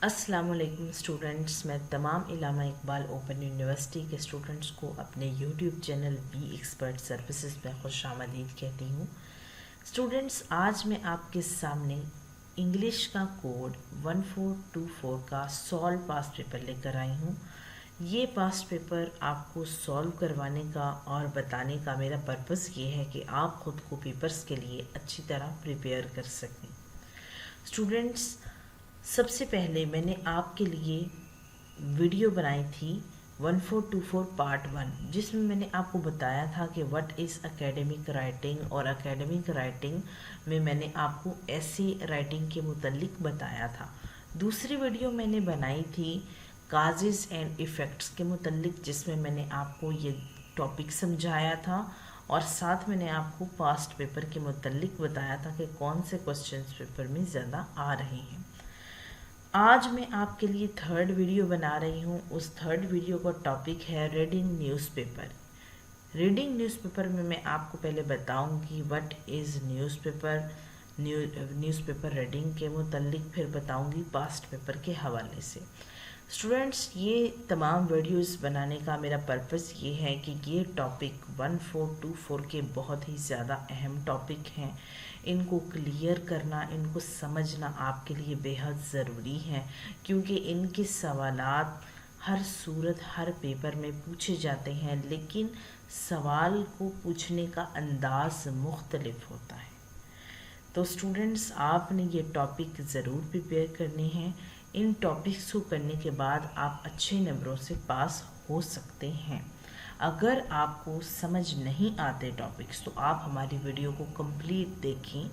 अस्सलाम वालेकुम स्टूडेंट्स। मैं तमाम इलामा इकबाल ओपन यूनिवर्सिटी के स्टूडेंट्स को अपने YouTube channel B Expert Services में खुशामदीद कहती हूँ। स्टूडेंट्स, आज मैं आपके सामने इंग्लिश का कोड 1424 का सॉल्व पास्ट पेपर लेकर आई हूँ। ये पास्ट पेपर आपको सॉल्व करवाने का और बताने का मेरा पर्पज़ ये है कि आप ख़ुद को पेपर्स के लिए अच्छी तरह प्रिपेयर कर सकें। स्टूडेंट्स, सबसे पहले मैंने आपके लिए वीडियो बनाई थी 1424 पार्ट 1, जिसमें मैंने आपको बताया था कि व्हाट इज़ एकेडमिक राइटिंग, और एकेडमिक राइटिंग में मैंने आपको ऐसे राइटिंग के मुतल्लिक बताया था। दूसरी वीडियो मैंने बनाई थी काजेज़ एंड इफ़ेक्ट्स के मुतल्लिक, जिसमें मैंने आपको ये टॉपिक समझाया था और साथ मैंने आपको पास्ट पेपर के मुतल्लिक बताया था कि कौन से क्वेश्चंस पेपर में ज़्यादा आ रहे हैं। आज मैं आपके लिए थर्ड वीडियो बना रही हूँ। उस थर्ड वीडियो का टॉपिक है रीडिंग न्यूज़पेपर। रीडिंग न्यूज़पेपर में मैं आपको पहले बताऊँगी what is newspaper, newspaper reading के मुतल्लिक, फिर बताऊँगी पास्ट पेपर के हवाले से। स्टूडेंट्स, ये तमाम वीडियोस बनाने का मेरा पर्पज़ ये है कि ये टॉपिक 1424 के बहुत ही ज़्यादा अहम टॉपिक हैं। इनको क्लियर करना, इनको समझना आपके लिए बेहद ज़रूरी है, क्योंकि इनके सवालात हर सूरत हर पेपर में पूछे जाते हैं, लेकिन सवाल को पूछने का अंदाज़ मुख्तलिफ होता है। तो स्टूडेंट्स, आपने ये टॉपिक ज़रूर प्रिपेयर करने हैं। इन टॉपिक्स को करने के बाद आप अच्छे नंबरों से पास हो सकते हैं। अगर आपको समझ नहीं आते टॉपिक्स तो आप हमारी वीडियो को कंप्लीट देखें,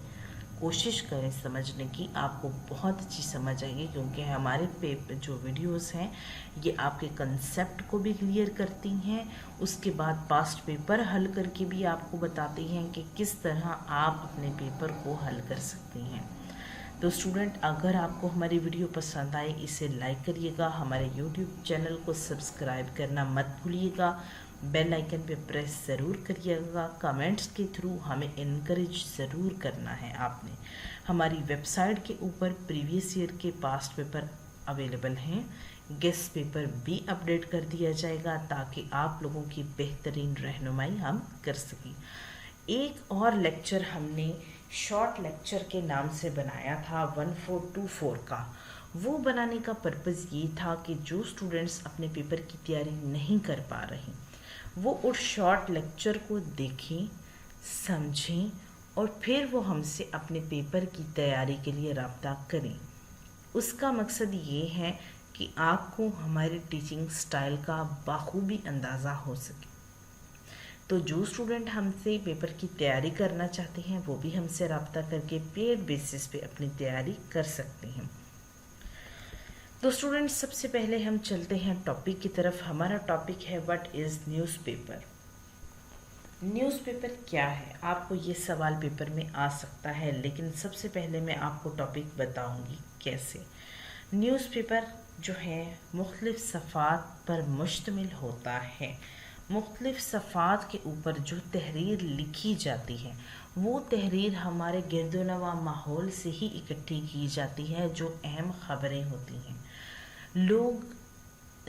कोशिश करें समझने की, आपको बहुत अच्छी समझ आएगी, क्योंकि हमारे पेपर जो वीडियोस हैं ये आपके कंसेप्ट को भी क्लियर करती हैं। उसके बाद पास्ट पेपर हल करके भी आपको बताती हैं कि किस तरह आप अपने पेपर को हल कर सकते हैं। तो स्टूडेंट, अगर आपको हमारी वीडियो पसंद आए इसे लाइक करिएगा, हमारे यूट्यूब चैनल को सब्सक्राइब करना मत भूलिएगा, बेल आइकन पे प्रेस ज़रूर करिएगा, कमेंट्स के थ्रू हमें इनकरेज ज़रूर करना है आपने। हमारी वेबसाइट के ऊपर प्रीवियस ईयर के पास्ट पेपर अवेलेबल हैं, गेस्ट पेपर भी अपडेट कर दिया जाएगा ताकि आप लोगों की बेहतरीन रहनुमाई हम कर सकें। एक और लेक्चर हमने शॉर्ट लेक्चर के नाम से बनाया था 1424 का। वो बनाने का पर्पज़ ये था कि जो स्टूडेंट्स अपने पेपर की तैयारी नहीं कर पा रहे वो उस शॉर्ट लेक्चर को देखें, समझें और फिर वो हमसे अपने पेपर की तैयारी के लिए रब्ता करें। उसका मकसद ये है कि आपको हमारे टीचिंग स्टाइल का बाखूबी अंदाज़ा हो सके। तो जो स्टूडेंट हमसे पेपर की तैयारी करना चाहते हैं वो भी हमसे रब्ता करके पेड बेसिस पे अपनी तैयारी कर सकते हैं। तो स्टूडेंट्स, सबसे पहले हम चलते हैं टॉपिक की तरफ। हमारा टॉपिक है व्हाट इज़ न्यूज़पेपर। न्यूज़पेपर क्या है? आपको ये सवाल पेपर में आ सकता है, लेकिन सबसे पहले मैं आपको टॉपिक बताऊंगी कैसे। न्यूज़पेपर जो है मुख्तलिफ सफ़ात पर मुश्तमिल होता है। मुख्तलिफ सफ़ात के ऊपर जो तहरीर लिखी जाती है वो तहरीर हमारे गिरदोनवा माहौल से ही इकट्ठी की जाती है, जो अहम ख़बरें होती हैं। लोग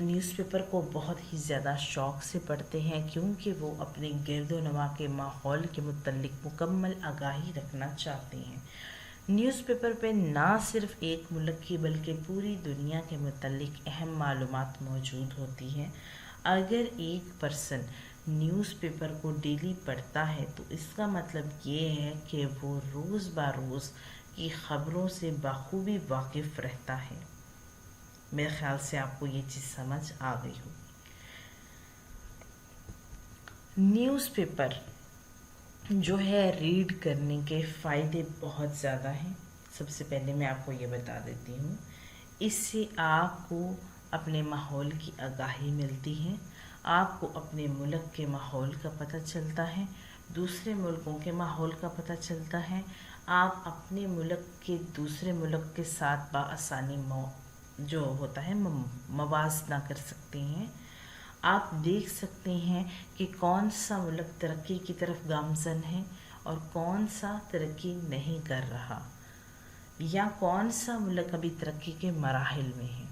न्यूज़पेपर को बहुत ही ज़्यादा शौक़ से पढ़ते हैं, क्योंकि वो अपने गिरदोनवा के माहौल के मुतल्लिक मुकम्मल आगाही रखना चाहते हैं। न्यूज़पेपर पे ना सिर्फ़ एक मुल्क की बल्कि पूरी दुनिया के मुतल्लिक अहम मालूमात मौजूद होती हैं। अगर एक पर्सन न्यूज़पेपर को डेली पढ़ता है तो इसका मतलब ये है कि वो रोज़ बरोज़ की ख़बरों से बखूबी वाकिफ़ रहता है। मेरे ख़्याल से आपको ये चीज़ समझ आ गई हो। न्यूज़पेपर जो है रीड करने के फ़ायदे बहुत ज़्यादा हैं। सबसे पहले मैं आपको ये बता देती हूँ, इससे आपको अपने माहौल की आगाही मिलती है, आपको अपने मुल्क के माहौल का पता चलता है, दूसरे मुल्कों के माहौल का पता चलता है। आप अपने मुल्क के दूसरे मुल्क के साथ बआसानी जो होता है मवाजना कर सकते हैं। आप देख सकते हैं कि कौन सा मुल्क तरक्की की तरफ गामज़न है और कौन सा तरक्की नहीं कर रहा। या कौन सा मुल्क अभी तरक्की के मराहिल में है।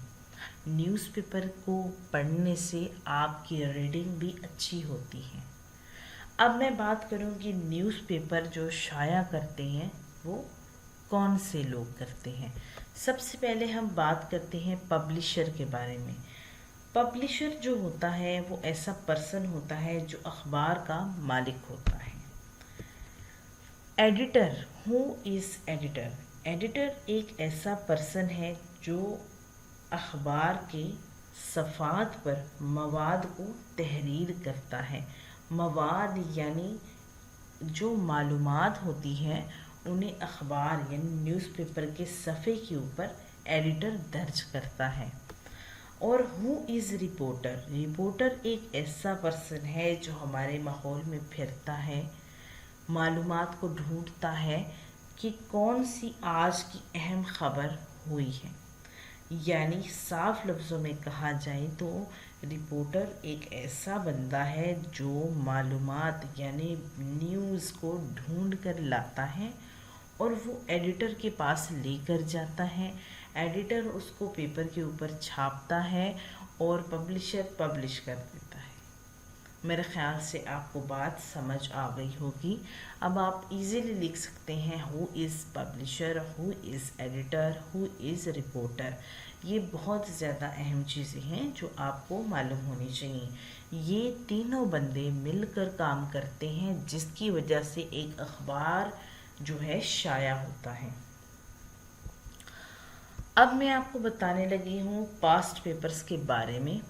न्यूज़पेपर को पढ़ने से आपकी रीडिंग भी अच्छी होती है। अब मैं बात करूं कि न्यूज़पेपर जो शाया करते हैं वो कौन से लोग करते हैं। सबसे पहले हम बात करते हैं पब्लिशर के बारे में। पब्लिशर जो होता है वो ऐसा पर्सन होता है जो अखबार का मालिक होता है। Editor, who is editor? Editor एक ऐसा पर्सन है जो अखबार के सफ़ात पर मवाद को तहरीर करता है। मवाद यानी जो मालूमात होती हैं उन्हें अखबार यानी न्यूज़पेपर के सफ़े के ऊपर एडिटर दर्ज करता है। और हु इज़ रिपोर्टर? रिपोर्टर एक ऐसा पर्सन है जो हमारे माहौल में फिरता है, मालूमात को ढूंढता है कि कौन सी आज की अहम ख़बर हुई है। यानी साफ लफ्ज़ों में कहा जाए तो रिपोर्टर एक ऐसा बंदा है जो मालूमात यानी न्यूज़ को ढूंढ कर लाता है और वो एडिटर के पास लेकर जाता है। एडिटर उसको पेपर के ऊपर छापता है और पब्लिशर पब्लिश कर देता है। मेरे ख़्याल से आपको बात समझ आ गई होगी। अब आप इजीली लिख सकते हैं who is publisher, who is editor, who is reporter. ये बहुत ज़्यादा अहम चीज़ें हैं जो आपको मालूम होनी चाहिए। ये तीनों बंदे मिलकर काम करते हैं जिसकी वजह से एक अखबार जो है शाया होता है। अब मैं आपको बताने लगी हूँ पास्ट पेपर्स के बारे में।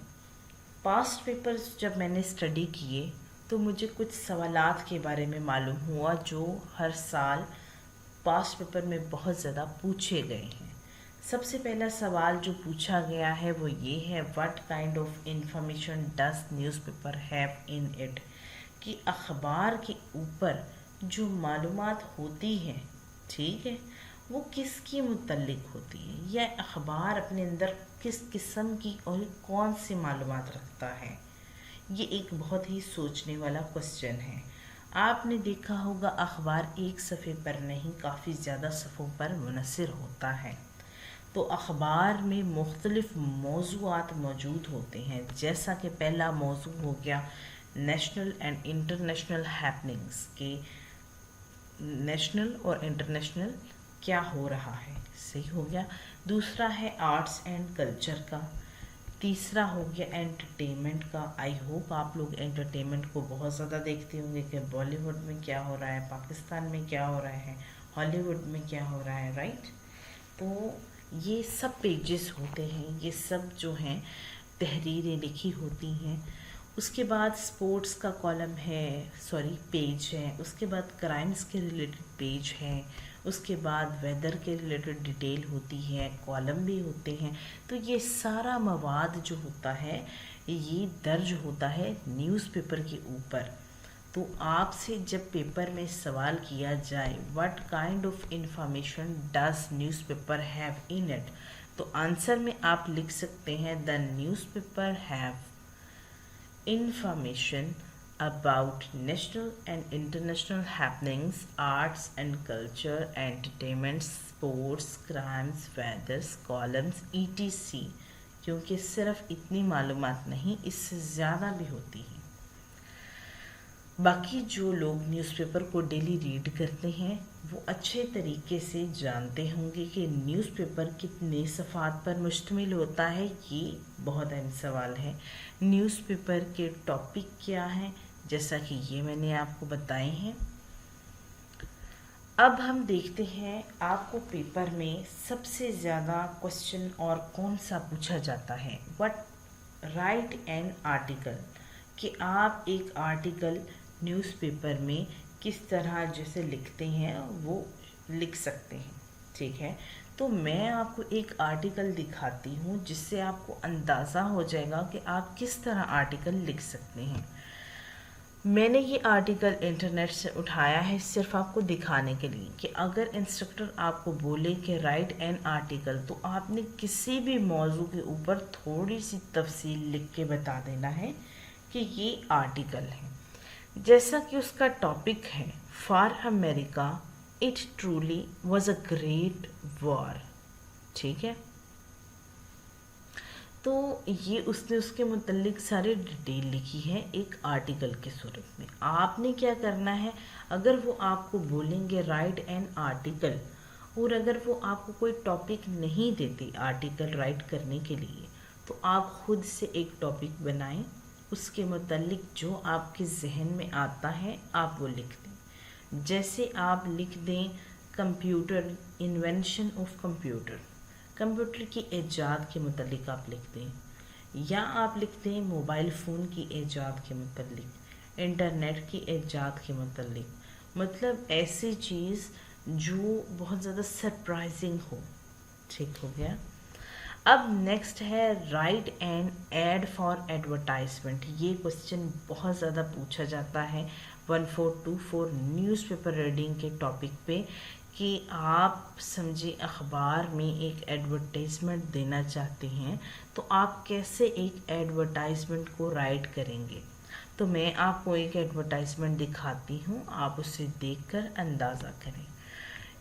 पास्ट पेपर्स जब मैंने स्टडी किए तो मुझे कुछ सवालात के बारे में मालूम हुआ जो हर साल पास्ट पेपर में बहुत ज़्यादा पूछे गए हैं। सबसे पहला सवाल जो पूछा गया है वो ये है, what kind of information does newspaper have in it? कि अखबार के ऊपर जो मालूमात होती हैं, ठीक है, वो किसकी मुतल्लिक होती है, या अखबार अपने अंदर किस किस्म की और कौन सी मालूमात रखता है। ये एक बहुत ही सोचने वाला क्वेश्चन है। आपने देखा होगा अखबार एक सफ़े पर नहीं काफ़ी ज़्यादा सफ़ों पर मुनसर होता है। तो अखबार में मुख्तलिफ़ मौज़ूआत मौजूद होते हैं, जैसा कि पहला मौजू हो गया नेशनल एंड इंटरनेशनल हैपनिंग्स के नेशनल और इंटरनेशनल क्या हो रहा है, सही हो गया। दूसरा है आर्ट्स एंड कल्चर का। तीसरा हो गया एंटरटेनमेंट का। आई होप आप लोग एंटरटेनमेंट को बहुत ज़्यादा देखते होंगे कि बॉलीवुड में क्या हो रहा है, पाकिस्तान में क्या हो रहा है, हॉलीवुड में क्या हो रहा है, राइट। तो ये सब पेजेस होते हैं, ये सब जो हैं तहरीरें लिखी होती हैं। उसके बाद स्पोर्ट्स का कॉलम है, पेज है। उसके बाद क्राइम्स के रिलेटेड पेज है। उसके बाद वेदर के रिलेटेड डिटेल होती है, कॉलम भी होते हैं। तो ये सारा मवाद जो होता है ये दर्ज होता है न्यूज़पेपर के ऊपर। तो आपसे जब पेपर में सवाल किया जाए what kind of information does newspaper have in it, तो आंसर में आप लिख सकते हैं the newspaper have information about national and international happenings, arts and culture, entertainment, sports, crimes, weathers, columns, etc. क्योंकि सिर्फ इतनी मालूमात नहीं, इससे ज़्यादा भी होती है। बाकी जो लोग न्यूज़पेपर को डेली रीड करते हैं वो अच्छे तरीके से जानते होंगे कि न्यूज़पेपर कितने सफ़ात पर मुश्तमिल होता है। ये बहुत अहम सवाल है। न्यूज़पेपर के टॉपिक क्या हैं, जैसा कि ये मैंने आपको बताए हैं। अब हम देखते हैं आपको पेपर में सबसे ज़्यादा क्वेश्चन और कौन सा पूछा जाता है। व्हाट राइट एन आर्टिकल, कि आप एक आर्टिकल न्यूज़पेपर में किस तरह जैसे लिखते हैं वो लिख सकते हैं, ठीक है। तो मैं आपको एक आर्टिकल दिखाती हूँ जिससे आपको अंदाज़ा हो जाएगा कि आप किस तरह आर्टिकल लिख सकते हैं। मैंने ये आर्टिकल इंटरनेट से उठाया है सिर्फ आपको दिखाने के लिए कि अगर इंस्ट्रक्टर आपको बोले कि राइट एन आर्टिकल, तो आपने किसी भी मौजू के ऊपर थोड़ी सी तफसील लिख के बता देना है कि ये आर्टिकल है। जैसा कि उसका टॉपिक है for America it truly was a great war. ठीक है, तो ये उसने उसके मुतल्लिक सारी डिटेल लिखी है एक आर्टिकल के सूरत में। आपने क्या करना है, अगर वो आपको बोलेंगे राइट एन आर्टिकल, और अगर वो आपको कोई टॉपिक नहीं देते आर्टिकल राइट करने के लिए, तो आप खुद से एक टॉपिक बनाएं, उसके मुतल्लिक जो आपके जहन में आता है आप वो लिख दें। जैसे आप लिख दें computer, invention of computer, computer की ईजाद के मुतल्लिक आप लिख दें, या आप लिख दें मोबाइल फ़ोन की ईजाद के मुतल्लिक, इंटरनेट की ईजाद के मुतल्लिक, मतलब ऐसी चीज़ जो बहुत ज़्यादा सरप्राइजिंग हो। ठीक हो गया। अब नेक्स्ट है write an ad for advertisement. ये क्वेश्चन बहुत ज़्यादा पूछा जाता है 1424 न्यूज़पेपर रीडिंग के टॉपिक पे, कि आप समझे अखबार में एक एडवर्टाइजमेंट देना चाहते हैं तो आप कैसे एक एडवर्टाइजमेंट को राइट करेंगे। तो मैं आपको एक एडवर्टाइजमेंट दिखाती हूँ, आप उसे देखकर अंदाज़ा करें।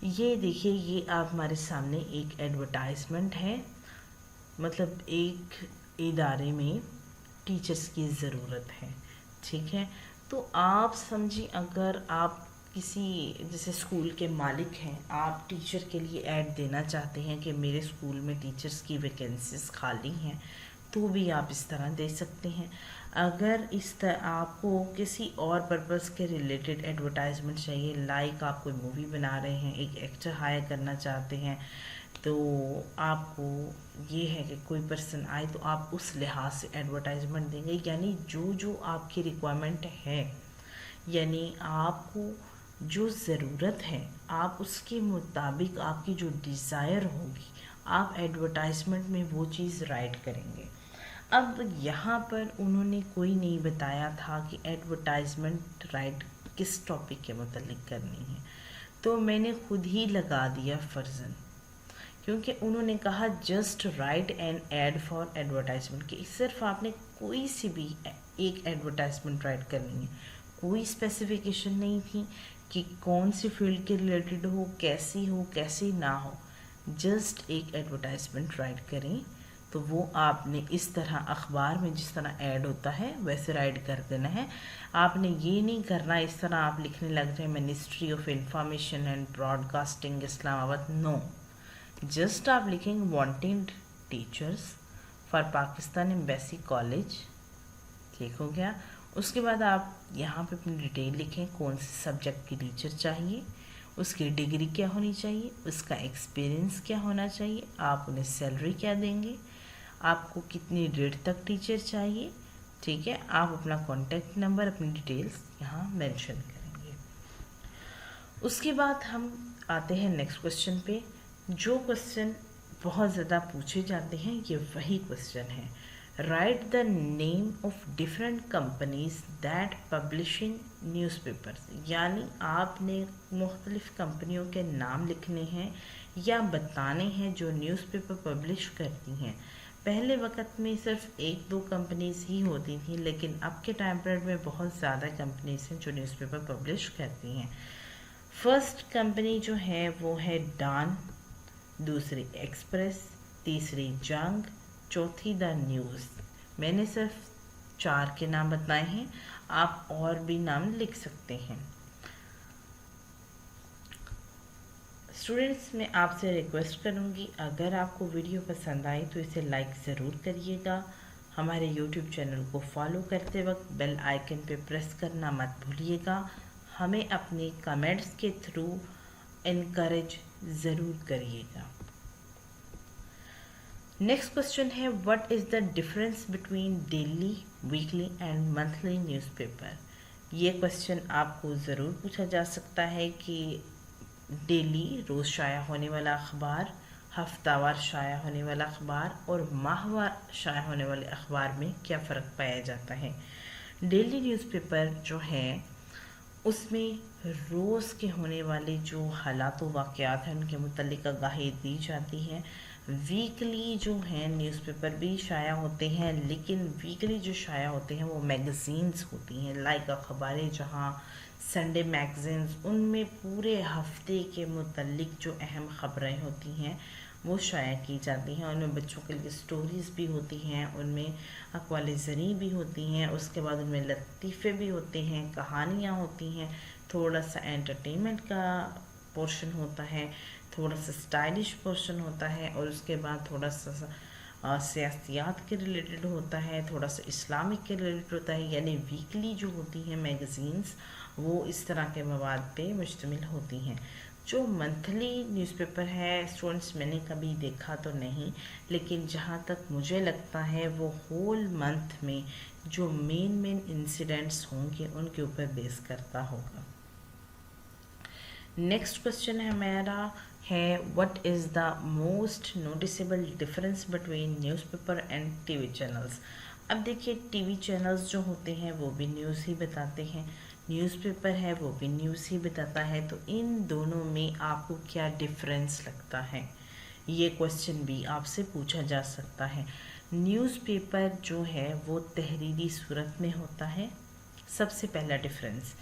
ये देखिए, ये आप हमारे सामने एक एडवर्टाइजमेंट है, मतलब एक इदारे में टीचर्स की ज़रूरत है। ठीक है, तो आप समझिए अगर आप किसी जैसे स्कूल के मालिक हैं, आप टीचर के लिए ऐड देना चाहते हैं कि मेरे स्कूल में टीचर्स की वैकेंसीज खाली हैं, तो भी आप इस तरह दे सकते हैं। अगर इस तरह आपको किसी और पर्पस के रिलेटेड एडवर्टाइजमेंट चाहिए, लाइक आप कोई मूवी बना रहे हैं, एक एक्टर हायर करना चाहते हैं, तो आपको ये है कि कोई पर्सन आए तो आप उस लिहाज से एडवर्टाइजमेंट देंगे, यानी जो जो आपकी रिक्वायरमेंट है, यानी आपको जो ज़रूरत है आप उसके मुताबिक आपकी जो डिज़ायर होगी आप एडवर्टाइजमेंट में वो चीज़ राइट करेंगे। अब यहाँ पर उन्होंने कोई नहीं बताया था कि एडवर्टाइजमेंट राइट किस टॉपिक के मुतालिक करनी है, तो मैंने खुद ही लगा दिया फर्जन, क्योंकि उन्होंने कहा just write an ad for advertisement, कि सिर्फ आपने कोई सी भी एक एडवर्टाइजमेंट राइट करनी है, कोई स्पेसिफिकेशन नहीं थी कि कौन सी फील्ड के रिलेटेड हो, कैसी ना हो, जस्ट एक एडवर्टाइजमेंट राइट करें। तो वो आपने इस तरह अखबार में जिस तरह ऐड होता है वैसे राइट कर देना है। आपने ये नहीं करना इस तरह आप लिखने लग जाए Ministry of Information and Broadcasting Islamabad, no, just आप लिखेंगे wanted teachers for Pakistan Embassy College. ठीक हो गया। उसके बाद आप यहाँ पे अपनी डिटेल लिखें, कौन से सब्जेक्ट की टीचर चाहिए, उसकी डिग्री क्या होनी चाहिए, उसका एक्सपीरियंस क्या होना चाहिए, आप उन्हें सैलरी क्या देंगे, आपको कितनी डेट तक टीचर चाहिए। ठीक है, आप अपना कॉन्टैक्ट नंबर, अपनी डिटेल्स यहाँ मेंशन करेंगे। उसके बाद हम आते हैं नेक्स्ट क्वेश्चन पे। जो क्वेश्चन बहुत ज़्यादा पूछे जाते हैं ये वही क्वेश्चन है, right the name of different companies that publishing newspapers, यानी आपने मुख्तलिफ़ कंपनियों के नाम लिखने हैं या बताने हैं जो न्यूज़पेपर पब्लिश करती हैं। पहले वक्त में सिर्फ एक दो कंपनीज ही होती थी, लेकिन अब के टाइम पीरियड में बहुत ज़्यादा कंपनीज हैं जो न्यूज़पेपर पब्लिश करती हैं। फर्स्ट कंपनी जो है वो है डॉन, दूसरी एक्सप्रेस, तीसरी जंग, चौथी द न्यूज़। मैंने सिर्फ 4 के नाम बताए हैं, आप और भी नाम लिख सकते हैं। स्टूडेंट्स, मैं आपसे रिक्वेस्ट करूंगी अगर आपको वीडियो पसंद आए तो इसे लाइक ज़रूर करिएगा। हमारे यूट्यूब चैनल को फॉलो करते वक्त बेल आइकन पे प्रेस करना मत भूलिएगा। हमें अपने कमेंट्स के थ्रू इनकरेज ज़रूर करिएगा। नेक्स्ट क्वेश्चन है, what is the difference between daily, weekly and monthly newspaper. ये क्वेश्चन आपको ज़रूर पूछा जा सकता है कि डेली रोज़ शाया होने वाला अखबार, हफ्तावार शाया होने वाला अखबार और माहवार शाया होने वाले अखबार में क्या फ़र्क पाया जाता है। डेली न्यूज़पेपर जो है उसमें रोज़ के होने वाले जो हालात व वाक़यात हैं उनके मुतल्लिक़ आगाही दी जाती है। ویکلی جو ہیں نیوز پیپر بھی شائع ہوتے ہیں، لیکن ویکلی جو شائع ہوتے ہیں وہ میگزینز ہوتی ہیں، لائک اخبار جہاں، سنڈے میگزینز، ان میں پورے ہفتے کے متعلق جو اہم خبریں ہوتی ہیں وہ شائع کی جاتی ہیں. ان میں بچوں کے لیے سٹوریز بھی ہوتی ہیں، ان میں اقوال زریں بھی ہوتی ہیں، اس کے بعد ان میں لطیفے بھی ہوتے ہیں، کہانیاں ہوتی ہیں، تھوڑا سا انٹرٹینمنٹ کا پورشن ہوتا ہے، تھوڑا سا اسٹائلش پورشن ہوتا ہے، اور اس کے بعد تھوڑا سا سیاسیات کے ریلیٹڈ ہوتا ہے، تھوڑا سا اسلامک کے ریلیٹڈ ہوتا ہے. یعنی ویکلی جو ہوتی ہیں میگزینز وہ اس طرح کے مواد پہ مشتمل ہوتی ہیں. جو منتھلی نیوز پیپر ہے اسٹوڈنٹس میں نے کبھی دیکھا تو نہیں، لیکن جہاں تک مجھے لگتا ہے وہ ہول منتھ میں جو مین انسیڈنٹس ہوں گے ان کے اوپر بیس کرتا ہوگا. نیکسٹ کوشچن ہے ہمارا ہے what is the most noticeable difference between news paper and T V channels. اب دیکھیے ٹی وی چینلز جو ہوتے ہیں وہ بھی نیوز ہی بتاتے ہیں، نیوز پیپر ہے وہ بھی نیوز ہی بتاتا ہے، تو ان دونوں میں آپ کو کیا ڈفرینس لگتا ہے؟ یہ کوشچن بھی آپ سے پوچھا جا سکتا ہے. نیوز پیپر جو ہے وہ تحریری صورت میں ہوتا ہے، سب سے پہلا ڈفرینس.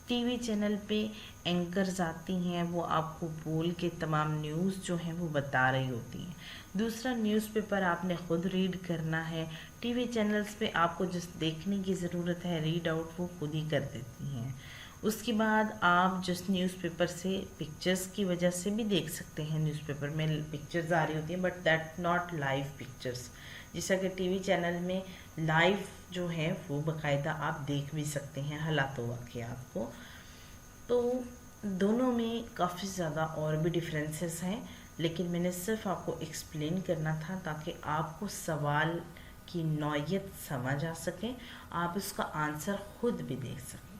ٹی وی چینل پہ اینکرز آتی ہیں، وہ آپ کو بول کے تمام نیوز جو ہیں وہ بتا رہی ہوتی ہیں. دوسرا، نیوز پیپر آپ نے خود ریڈ کرنا ہے. ٹی وی چینلز پہ آپ کو جس دیکھنے کی ضرورت ہے ریڈ آؤٹ وہ خود ہی کر دیتی ہیں. اس کے بعد آپ جس نیوز پیپر سے پکچرز کی وجہ سے بھی دیکھ سکتے ہیں، نیوز پیپر میں پکچرز آ رہی ہوتی ہیں but that not live pictures, جیسا کہ ٹی وی چینل میں لائیو جو ہے وہ باقاعدہ آپ دیکھ بھی سکتے ہیں حالات و واقعات کو. تو دونوں میں کافی زیادہ اور بھی ڈفرینسز ہیں، لیکن میں نے صرف آپ کو ایکسپلین کرنا تھا تاکہ آپ کو سوال کی نوعیت سمجھ آ سکیں، آپ اس کا آنسر خود بھی دیکھ سکیں.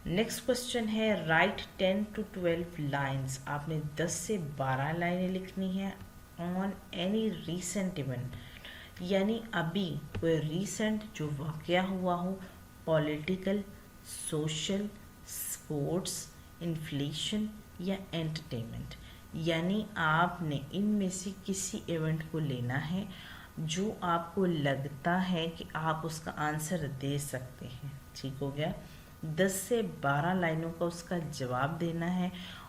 نیکسٹ کوشچن ہے رائٹ 10 to 12 لائنز. آپ نے 10 سے 12 لائنیں لکھنی ہیں آن اینی ریسنٹ ایونٹ، یعنی ابھی کوئی ریسنٹ جو واقعہ ہوا ہو، پولیٹیکل، سوشل، اسپورٹس، انفلیشن یا انٹرٹینمنٹ. یعنی آپ نے ان میں سے کسی ایونٹ کو لینا ہے جو آپ کو لگتا ہے کہ آپ اس کا آنسر دے سکتے ہیں. ٹھیک ہو گیا؟ 10 سے 12 لائنوں کا اس کا جواب دینا ہے،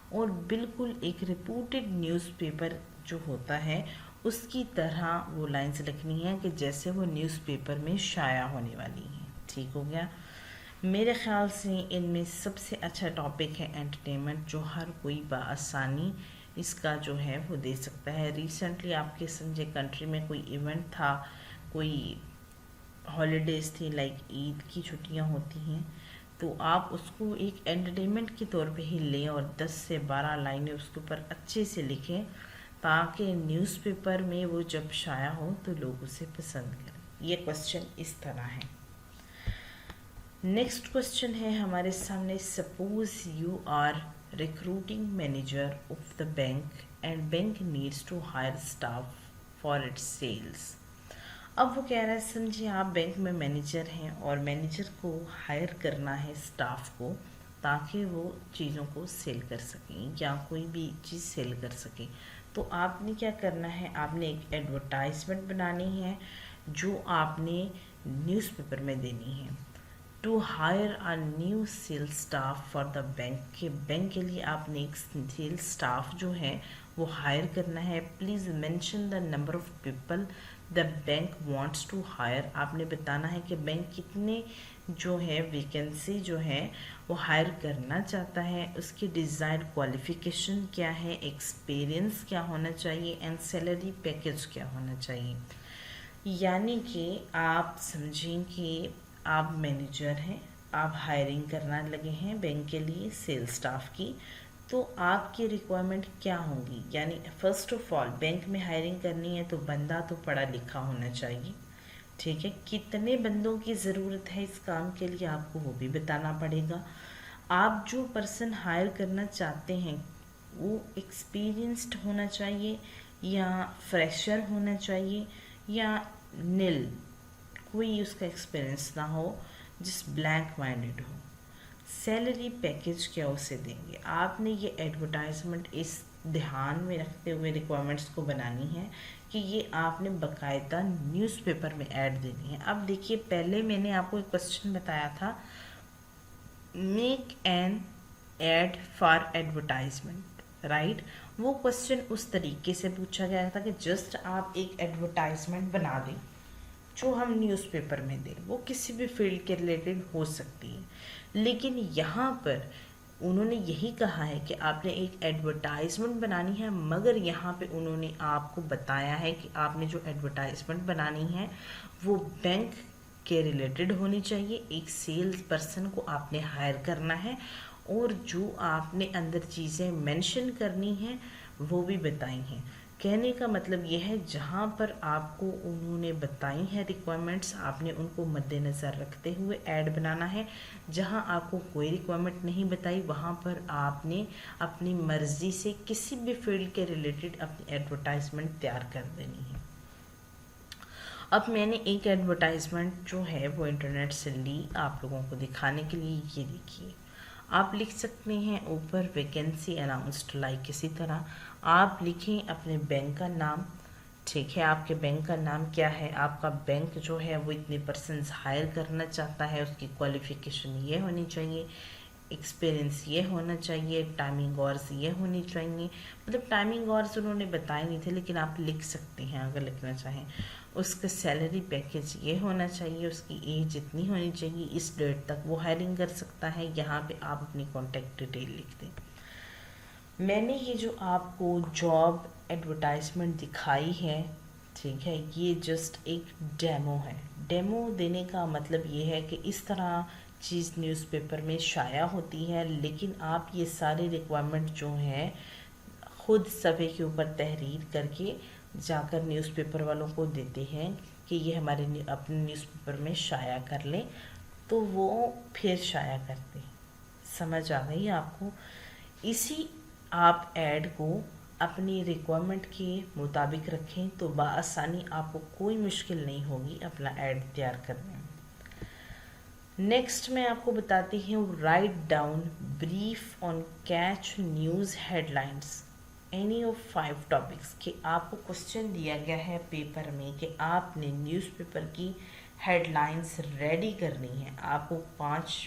اور بالکل ایک رپورٹڈ نیوز پیپر جو ہوتا ہے اس کی طرح وہ لائنز لکھنی ہیں کہ جیسے وہ نیوز پیپر میں شائع ہونے والی ہیں. ٹھیک ہو گیا؟ میرے خیال سے ان میں سب سے اچھا ٹاپک ہے انٹرٹینمنٹ، جو ہر کوئی بآسانی اس کا جو ہے وہ دے سکتا ہے. ریسنٹلی آپ کے سمجھے کنٹری میں کوئی ایونٹ تھا، کوئی ہالیڈیز تھی، لائک عید کی چھٹیاں ہوتی ہیں، تو آپ اس کو ایک انٹرٹینمنٹ کے طور پہ ہی لیں اور 10 سے 12 لائنیں اس کے اوپر اچھے سے لکھیں تاکہ نیوز پیپر میں وہ جب شائع ہو تو لوگ اسے پسند کریں. یہ کوشچن اس طرح ہے. نیکسٹ کوشچن ہے ہمارے سامنے suppose you are recruiting manager of the bank and bank needs to hire staff for its sales. اب وہ کہہ رہا ہے سمجھے آپ بینک میں مینیجر ہیں اور مینیجر کو ہائر کرنا ہے اسٹاف کو تاکہ وہ چیزوں کو سیل کر سکیں یا کوئی بھی چیز سیل کر سکیں. تو آپ نے کیا کرنا ہے، آپ نے ایک ایڈورٹائزمنٹ بنانی ہے جو آپ نے نیوز پیپر میں دینی ہے. To hire a new sale staff for the bank, کہ بینک کے لیے آپ نے ایک سیل اسٹاف جو ہے وہ ہائر کرنا ہے. Please mention the number of people the bank wants to hire. آپ نے بتانا ہے کہ بینک کتنے جو ہے ویکنسی جو ہے وہ ہائر کرنا چاہتا ہے، اس کی ڈیزائرڈ کوالیفیکیشن کیا ہے، ایکسپیرینس کیا ہونا چاہیے، اینڈ سیلری پیکج کیا ہونا چاہیے. یعنی کہ آپ سمجھیں کہ آپ مینیجر ہیں، آپ ہائرنگ کرنا لگے ہیں بینک کے لیے سیل سٹاف کی، تو آپ کی ریکوائرمنٹ کیا ہوں گی. یعنی فرسٹ آف آل بینک میں ہائرنگ کرنی ہے تو بندہ تو پڑھا لکھا ہونا چاہیے. ٹھیک ہے، کتنے بندوں کی ضرورت ہے اس کام کے لیے آپ کو وہ بھی بتانا پڑے گا. آپ جو پرسن ہائر کرنا چاہتے ہیں وہ ایکسپیرینسڈ ہونا چاہیے یا فریشر ہونا چاہیے یا نل، کوئی اس کا ایکسپیرینس نہ ہو، جس بلینک مائنڈڈ ہو. سیلری پیکج کیا اسے دیں گے. آپ نے یہ ایڈورٹائزمنٹ اس دھیان میں رکھتے ہوئے ریکوائرمنٹس کو بنانی ہے کہ یہ آپ نے باقاعدہ نیوز پیپر میں ایڈ دینی ہے. اب دیکھیے پہلے میں نے آپ کو ایک کوشچن بتایا تھا، make an ad for advertisement, right. وہ کوشچن اس طریقے سے پوچھا گیا تھا کہ جسٹ آپ ایک ایڈورٹائزمنٹ بنا دیں جو ہم نیوز پیپر میں دیں، وہ کسی بھی فیلڈ کے ریلیٹڈ ہو سکتی ہے. لیکن یہاں پر انہوں نے یہی کہا ہے کہ آپ نے ایک ایڈورٹائزمنٹ بنانی ہے، مگر یہاں پہ انہوں نے آپ کو بتایا ہے کہ آپ نے جو ایڈورٹائزمنٹ بنانی ہے وہ بینک کے ریلیٹڈ ہونی چاہیے. ایک سیلز پرسن کو آپ نے ہائر کرنا ہے، اور جو آپ نے اندر چیزیں مینشن کرنی ہیں وہ بھی بتائی ہیں. کہنے کا مطلب یہ ہے جہاں پر آپ کو انہوں نے بتائی ہیں ریکوائرمنٹس، آپ نے ان کو مد نظر رکھتے ہوئے ایڈ بنانا ہے. جہاں آپ کو کوئی ریکوائرمنٹ نہیں بتائی وہاں پر آپ نے اپنی مرضی سے کسی بھی فیلڈ کے ریلیٹڈ اپنی ایڈورٹائزمنٹ تیار کر دینی ہے. اب میں نے ایک ایڈورٹائزمنٹ جو ہے وہ انٹرنیٹ سے لی آپ لوگوں کو دکھانے کے لیے. یہ دیکھیے آپ لکھ سکتے ہیں اوپر ویکینسی اناؤنسڈ، لائک اسی طرح آپ لکھیں اپنے بینک کا نام. ٹھیک ہے، آپ کے بینک کا نام کیا ہے، آپ کا بینک جو ہے وہ اتنے پرسنز ہائر کرنا چاہتا ہے، اس کی کوالیفیکیشن یہ ہونی چاہیے، ایکسپیرینس یہ ہونا چاہیے، ٹائمنگ آورز یہ ہونی چاہیے. مطلب ٹائمنگ آورز انہوں نے بتائے نہیں تھے لیکن آپ لکھ سکتے ہیں اگر لکھنا چاہیں. اس کا سیلری پیکیج یہ ہونا چاہیے، اس کی ایج اتنی ہونی چاہیے، اس ڈیٹ تک وہ ہائرنگ کر سکتا ہے. یہاں پہ آپ اپنی کانٹیکٹ ڈیٹیل لکھ دیں. میں نے یہ جو آپ کو جاب ایڈورٹائزمنٹ دکھائی ہے، ٹھیک ہے، یہ جسٹ ایک ڈیمو ہے. ڈیمو دینے کا مطلب یہ ہے کہ اس طرح چیز نیوز پیپر میں شائع ہوتی ہے، لیکن آپ یہ سارے ریکوائرمنٹ جو ہیں خود صفحے کے اوپر تحریر کر کے جا کر نیوز پیپر والوں کو دیتے ہیں کہ یہ ہمارے اپنے نیوز پیپر میں شائع کر لیں، تو وہ پھر شائع کرتے ہیں. سمجھ آ گئی آپ کو؟ اسی آپ ایڈ کو اپنی ریکوائرمنٹ کے مطابق رکھیں تو بآسانی آپ کو کوئی مشکل نہیں ہوگی اپنا ایڈ تیار کرنے میں. نیکسٹ میں آپ کو بتاتی ہوں، write down brief on catch news headlines any of 5 topics. کہ آپ کو کوشچن دیا گیا ہے پیپر میں کہ آپ نے نیوز پیپر کی ہیڈ لائنس ریڈی کرنی ہے. آپ کو 5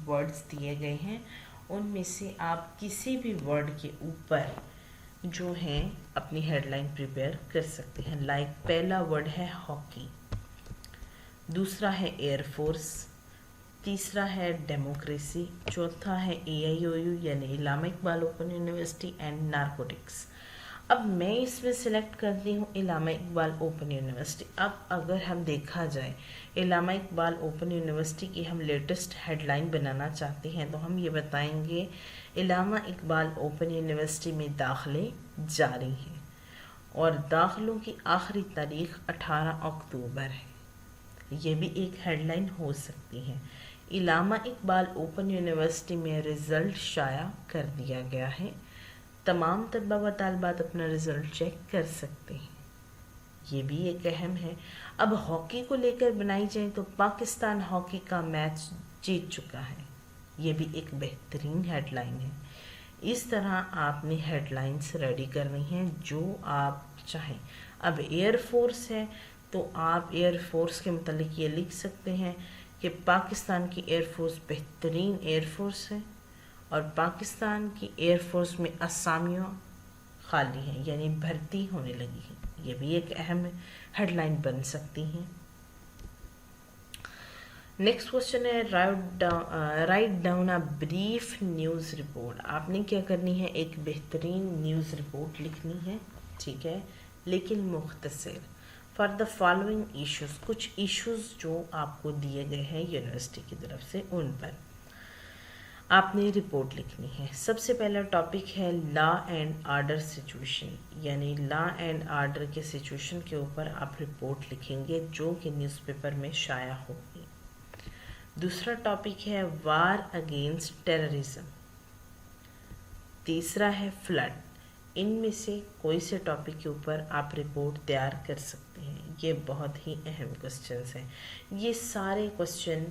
ورڈز دیے گئے ہیں، ان میں سے آپ کسی بھی ورڈ کے اوپر جو ہیں اپنی ہیڈ لائن پریپیئر کر سکتے ہیں. لائک پہلا ورڈ ہے ہاکی، دوسرا ہے ایئر فورس، تیسرا ہے ڈیموکریسی، چوتھا ہے AIOU یعنی علامہ Iqbal open university and narcotics. اب میں اس میں سلیکٹ کرتی ہوں علامہ اقبال اوپن یونیورسٹی. اب اگر ہم دیکھا جائے علامہ اقبال اوپن یونیورسٹی کی ہم لیٹسٹ ہیڈ لائن بنانا چاہتے ہیں تو ہم یہ بتائیں گے علامہ اقبال اوپن یونیورسٹی میں داخلے جاری ہیں اور داخلوں کی آخری تاریخ 18 اکتوبر ہے. یہ بھی ایک ہیڈ لائن ہو سکتی ہے. علامہ اقبال اوپن یونیورسٹی میں رزلٹ شائع کر دیا گیا ہے، تمام طلبہ و طالبات اپنا رزلٹ چیک کر سکتے ہیں. یہ بھی ایک اہم ہے. اب ہاکی کو لے کر بنائی جائے تو پاکستان ہاکی کا میچ جیت چکا ہے. یہ بھی ایک بہترین ہیڈ لائن ہے. اس طرح آپ نے ہیڈ لائنس ریڈی کرنی ہیں جو آپ چاہیں. اب ایئر فورس ہے تو آپ ایئر فورس کے متعلق یہ لکھ سکتے ہیں کہ پاکستان کی ایئر فورس بہترین ایئر فورس ہے اور پاکستان کی ایئر فورس میں اسامیاں خالی ہیں یعنی بھرتی ہونے لگی ہے. یہ بھی ایک اہم ہیڈ لائن بن سکتی ہیں. نیکسٹ کوشچن ہے write down a brief news report. آپ نے کیا کرنی ہے، ایک بہترین نیوز رپورٹ لکھنی ہے، ٹھیک ہے، لیکن مختصر. فار دا فالوئنگ ایشوز، کچھ ایشوز جو آپ کو دیے گئے ہیں یونیورسٹی کی طرف سے ان پر آپ نے رپورٹ لکھنی ہے. سب سے پہلا ٹاپک ہے لا اینڈ آرڈر سچویشن، یعنی لا اینڈ آرڈر کے سچویشن کے اوپر آپ رپورٹ لکھیں گے جو کہ نیوز پیپر میں شائع ہوگی. دوسرا ٹاپک ہے وار اگینسٹ ٹیررزم. تیسرا ہے فلڈ. ان میں سے کوئی سے ٹاپک کے اوپر آپ رپورٹ تیار کر سکتے ہیں. یہ بہت ہی اہم کوسچنز ہیں. یہ سارے کوسچن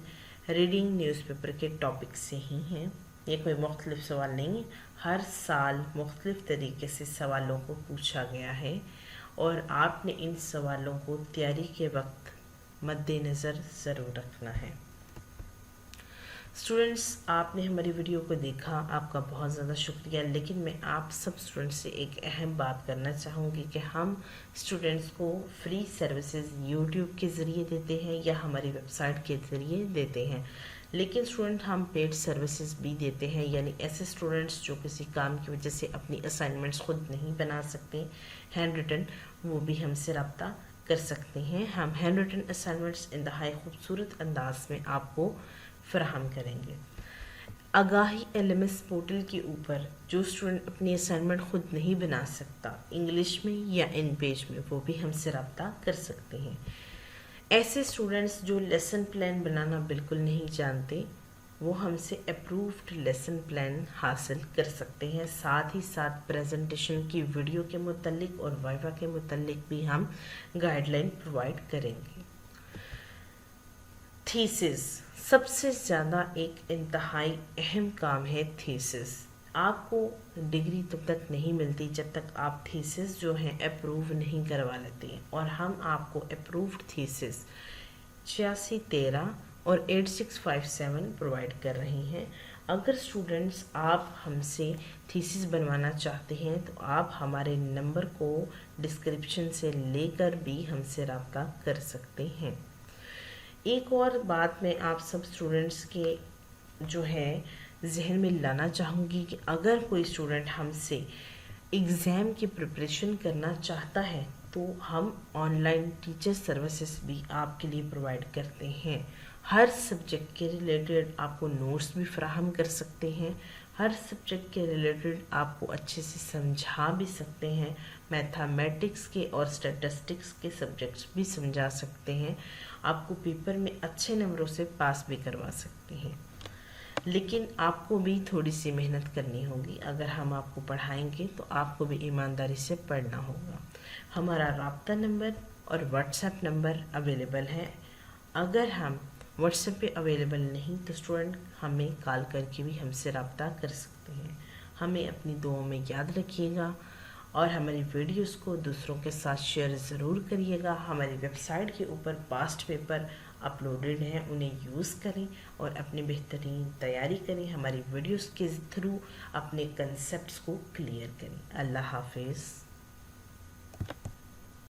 ریڈنگ نیوز پیپر کے ٹاپک سے ہی ہیں. یہ کوئی مختلف سوال نہیں ہے، ہر سال مختلف طریقے سے سوالوں کو پوچھا گیا ہے और आपने इन सवालों को तैयारी के वक्त मद्दे नज़र ज़रूर रखना है। स्टूडेंट्स, आपने हमारी वीडियो को देखा, आपका बहुत ज़्यादा शुक्रिया। लेकिन मैं आप सब स्टूडेंट्स से एक अहम बात करना चाहूँगी कि हम स्टूडेंट्स को फ्री सर्विसेज यूट्यूब के ज़रिए देते हैं या हमारी वेबसाइट के ज़रिए देते हैं, लेकिन स्टूडेंट हम पेड सर्विसेज भी देते हैं। यानी ऐसे स्टूडेंट्स जो किसी काम की वजह से अपनी असाइनमेंट्स खुद नहीं बना सकते हैंड रिटन, वो भी हमसे रब्ता कर सकते हैं। हम हैंड रिटन असाइनमेंट्स इंतहाई खूबसूरत अंदाज में आपको फराहम करेंगे। आगाही LMS पोर्टल के ऊपर जो स्टूडेंट अपनी असाइनमेंट खुद नहीं बना सकता इंग्लिश में या इन पेज में, वो भी हमसे रब्ता कर सकते हैं। ऐसे स्टूडेंट्स जो लेसन प्लान बनाना बिल्कुल नहीं जानते, वो हमसे अप्रूव्ड लेसन प्लान हासिल कर सकते हैं। साथ ही साथ प्रेजेंटेशन की वीडियो के मुतल्लिक और वाइवा के मुतल्लिक भी हम गाइडलाइन प्रोवाइड करेंगे। थीसिस सबसे ज़्यादा एक इंतहाई अहम काम है। थीसिस आपको डिग्री तब तक नहीं मिलती जब तक आप थीसिस जो हैं अप्रूव नहीं करवा लेते, और हम आपको अप्रूव्ड थीसिस 8613 और 8657 प्रोवाइड कर रही हैं। अगर स्टूडेंट्स आप हमसे थीसिस बनवाना चाहते हैं तो आप हमारे नंबर को डिस्क्रिप्शन से लेकर भी हमसे रब्ता कर सकते हैं। एक और बात मैं आप सब स्टूडेंट्स के जो है जहन में लाना चाहूँगी कि अगर कोई स्टूडेंट हमसे एग्ज़ाम की प्रिपरेशन करना चाहता है तो हम ऑनलाइन टीचर सर्विसेज भी आपके लिए प्रोवाइड करते हैं। हर सब्जेक्ट के रिलेटेड आपको नोट्स भी फराहम कर सकते हैं, हर सब्जेक्ट के रिलेटेड आपको अच्छे से समझा भी सकते हैं। मैथमेटिक्स के और स्टैटिस्टिक्स के सब्जेक्ट्स भी समझा सकते हैं, आपको पेपर में अच्छे नंबरों से पास भी करवा सकते हैं। लेकिन आपको भी थोड़ी सी मेहनत करनी होगी। अगर हम आपको पढ़ाएंगे तो आपको भी ईमानदारी से पढ़ना होगा। हमारा राब्ता नंबर और व्हाट्सएप नंबर अवेलेबल है। अगर हम व्हाट्सएप पे अवेलेबल नहीं तो स्टूडेंट हमें कॉल करके भी हमसे रब्ता कर सकते हैं। हमें अपनी दुआओं में याद रखिएगा और हमारी वीडियोस को दूसरों के साथ शेयर ज़रूर करिएगा। हमारी वेबसाइट के ऊपर पास्ट पेपर अपलोडेड हैं, उन्हें यूज़ करें और अपनी बेहतरीन तैयारी करें। हमारी वीडियोस के थ्रू अपने कंसेप्ट्स को क्लियर करें। अल्लाह हाफिज़।